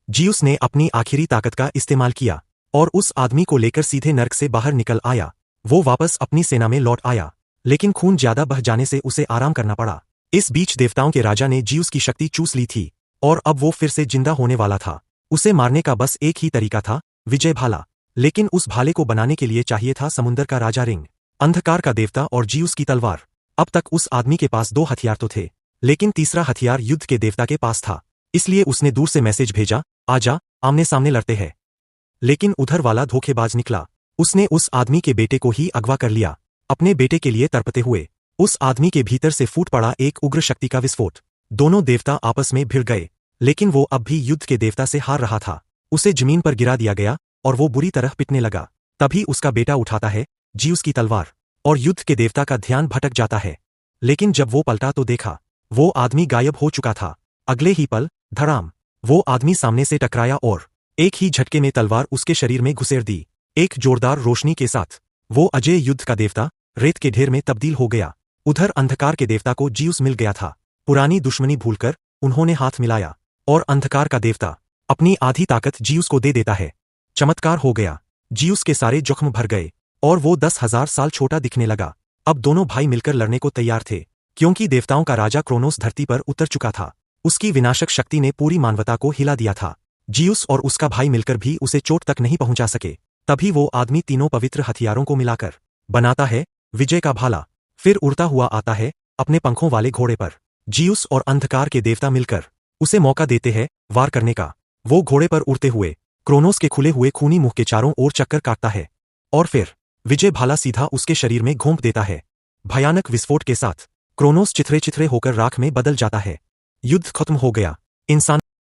जियुस ने अपनी आखिरी ताकत का इस्तेमाल किया और उस आदमी को लेकर सीधे नर्क से बाहर निकल आया। वो वापस अपनी सेना में लौट आया, लेकिन खून ज्यादा बह जाने से उसे आराम करना पड़ा। इस बीच देवताओं के राजा ने जियुस की शक्ति चूस ली थी और अब वो फिर से जिंदा होने वाला था। उसे मारने का बस एक ही तरीका था, विजय भाला। लेकिन उस भाले को बनाने के लिए चाहिए था समुंदर का राजा रिंग, अंधकार का देवता और जियुस की तलवार। अब तक उस आदमी के पास 2 हथियार तो थे, लेकिन तीसरा हथियार युद्ध के देवता के पास था। इसलिए उसने दूर से मैसेज भेजा, आजा, आमने सामने लड़ते हैं। लेकिन उधर वाला धोखेबाज निकला। उसने उस आदमी के बेटे को ही अगवा कर लिया। अपने बेटे के लिए तड़पते हुए उस आदमी के भीतर से फूट पड़ा एक उग्र शक्ति का विस्फोट। दोनों देवता आपस में भिड़ गए, लेकिन वो अब भी युद्ध के देवता से हार रहा था। उसे जमीन पर गिरा दिया गया और वो बुरी तरह पिटने लगा। तभी उसका बेटा उठाता है जियुस की तलवार और युद्ध के देवता का ध्यान भटक जाता है। लेकिन जब वो पलटा तो देखा वो आदमी गायब हो चुका था। अगले ही पल धड़ाम, वो आदमी सामने से टकराया और एक ही झटके में तलवार उसके शरीर में घुसेड़ दी। एक जोरदार रोशनी के साथ वो अजय युद्ध का देवता रेत के ढेर में तब्दील हो गया। उधर अंधकार के देवता को जियुस मिल गया था। पुरानी दुश्मनी भूलकर उन्होंने हाथ मिलाया और अंधकार का देवता अपनी आधी ताकत जियुस को दे देता है। चमत्कार हो गया, जियुस के सारे जख्म भर गए और वो 10,000 साल छोटा दिखने लगा। अब दोनों भाई मिलकर लड़ने को तैयार थे, क्योंकि देवताओं का राजा क्रोनोस धरती पर उतर चुका था। उसकी विनाशक शक्ति ने पूरी मानवता को हिला दिया था। जियुस और उसका भाई मिलकर भी उसे चोट तक नहीं पहुंचा सके। तभी वो आदमी तीनों पवित्र हथियारों को मिलाकर बनाता है विजय का भाला। फिर उड़ता हुआ आता है अपने पंखों वाले घोड़े पर। जियुस और अंधकार के देवता मिलकर उसे मौका देते हैं वार करने का। वो घोड़े पर उड़ते हुए क्रोनोस के खुले हुए खूनी मुंह के चारों ओर चक्कर काटता है और फिर विजय भाला सीधा उसके शरीर में घोंप देता है। भयानक विस्फोट के साथ क्रोनोस चिथरे चिथरे होकर राख में बदल जाता है। युद्ध खत्म हो गया। इंसान